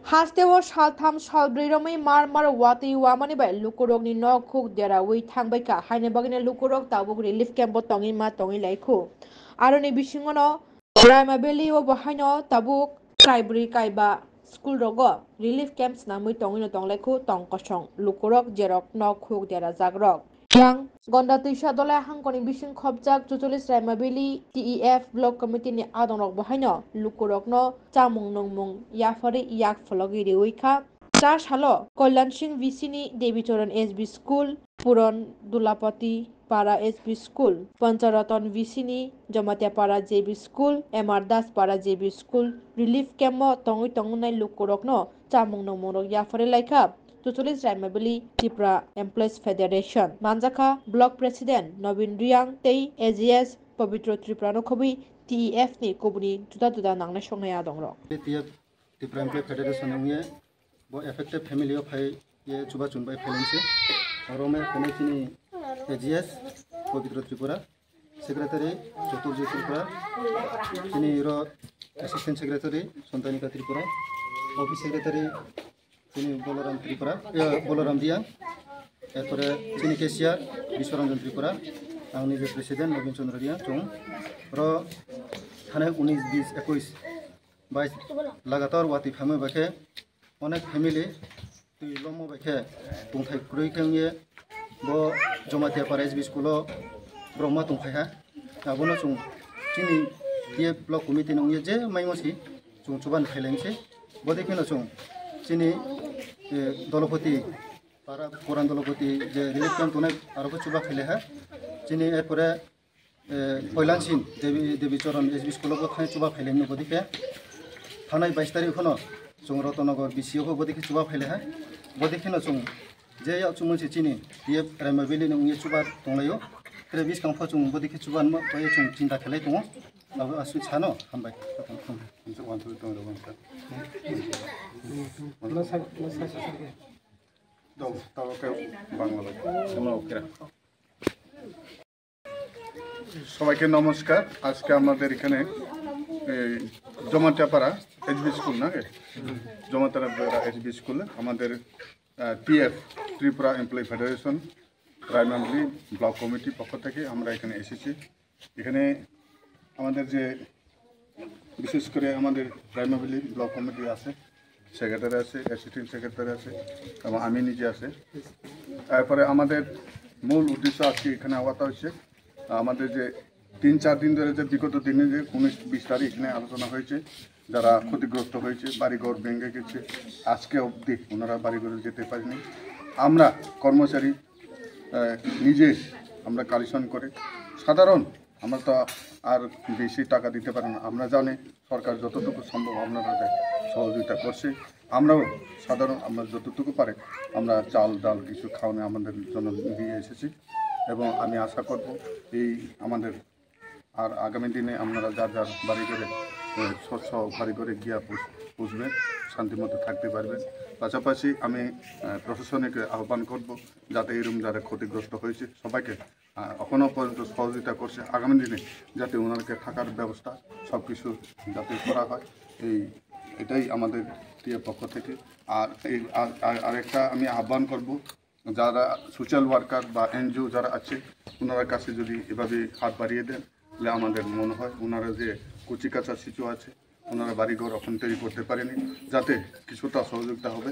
Hastewo Shaltham Shalbrirami Marmar Wati Wamani by Lukurogni no cook dera we Tangbaka, Hainebagin Lukurok, Tabuk relief camp tongi ma tongi laiku. Aroni Bishingono, Ramabeli Obahino, Tabuk, Kaibri Kaiba, School Rogo, relief camps Namu Tongino Tongleku, Tongkosong, Lukurok, Jerok, no cook dera Zagrok. Yang Gonda Tisha Dola Hankoni Bishin Kopjak, Tutulis Ramabeli, TEF Block Committee ni Adonok Bahino, Lukurok no, Chamung Nongmung, Yafari Yak Fologi Wika, Chash Halo, Kollan Singh Visini, Debichoran SB School, Puron Dulapati, Para SB School, Pancharaton Visini, Jamatia Para JB School, MR Das Para JB School, Relief Kemo, Tongi Tongunai Lukurok no, Chamung Nongmung Yafari Laika, Tutulis Ramabeli, Tripura Employees Federation, Manjaka, Block President, Nobin Riang, Tei, AGS, Pavitro Tripura no Kobi, TEF ni Kobuni, Tuda Nangna Shongaya Dongro. TEF Tripura Employees Federation nungye, bo affected family of hai ye chuba chunbai phalense, orome penetini AGS, Pavitro Tripura, Secretary Chaturji Tripura, chini ro Assistant Secretary Santanika Tripura, Office Secretary chini Bolaram Tripura, Bolaram Diang, erpore chini Cashier Biswaranjan Tripura, angni je President Nobin Chandra Diang, chung, ro थाने 19, 20, 21, 22 लगातार वाती फैमे बखे अनेक family लोमो बखे तुंथाय कुरुई केंगे बो जमातिया पार SB स्कूलो ब्रह्मा तुंखाया आबोनो सुं चिनि ये block committee नंगे जे माइमोसी सुं चुबान फैलेंसे बो देखिनो सुं चिनि दलपति पारा पुरान दलपति जे रिलीफ कैंप तुनाय आरो चुबा फैले है चिनि एरपरे Poilansin Debichoran SB School of High Chuba Helen Bodike, Hanai by Stari Hono, Sung Rotonogo, BCO Bodiki Chuba Heleha, Bodikino Sung, Jaya Chumuchini, Yep Ramavili and Yuchuba Tonlayo, Trevis Comfortum Bodiki Chuban, Poyachum Tinta Kaleton, a switch Hano, come back. Want to do the one. সবাইকে নমস্কার আজকে আমাদের এখানে জমাতিয়াপাড়া SB school না জমাতিয়াপাড়া SB school আমাদের TF Tripura employee federation primary block committee পক্ষ থেকে আমরা এখানে এসেছি এখানে আমাদের যে বিশেষ করে আমাদের প্রাইমারি ব্লক কমিটি আছে সেক্রেটারি আছে অ্যাসিস্ট্যান্ট সেক্রেটারি আছে এবং আমি নিজে আছে তারপরে আমাদের মূল উদ্দেশ্য আজকে এখানে আওয়াত হচ্ছে আমাদের যে 3-4 দিন ধরে যে বিগত দিনে যে 19-20 তারিখ এখানে আলোচনা হয়েছে যারা ক্ষতিগ্রস্ত হয়েছে বাড়িঘর ভেঙে গেছে আজকে অবধি ওনারা বাড়িঘরে যেতে পারেনি আমরা কর্মচারী নিজে আমরা কালেকশন করে সাধারণ আমরা তো আর বেশি টাকা দিতে পারি না আমরা জানি সরকার যতটুকু সম্ভব আপনারা সহযোগিতা করছে আমরাও সাধারণ আমরা যতটুকু পারে আমরা চাল ডাল কিছু খাওয়ানো আমাদের জন্য দিয়ে এসেছি এবং আমি আশা করব এই আমাদের আর আগামী দিনে আপনারা যার যার বাড়ি করে স্বচ্ছ বাড়ি করে গিয়া পুষবেন শান্তিমতো থাকতে পারবেন পাশাপাশি আমি প্রশাসনকে আহ্বান করব যাতে এরকম যারা ক্ষতিগ্রস্ত হয়েছে সবাইকে এখনও পর্যন্ত সহযোগিতা করছে আগামী দিনে যাতে ওনাদেরকে থাকার ব্যবস্থা সব কিছু যাতে করা হয় এটাই আমাদের পক্ষ থেকে আর এই আরেকটা আমি আহ্বান করব যারা সোশ্যাল ওয়ার্কার বা এনজিও যারা আছে ওনার কাছে যদি এভাবে হাত বাড়িয়ে দেন তাহলে আমাদের মনে হয় ওনারা যে কচিকাঁচা শিশু আছে ওনারা বাড়িঘর এখন তৈরি করতে পারেনি যাতে কিছুটা সহযোগিতা হবে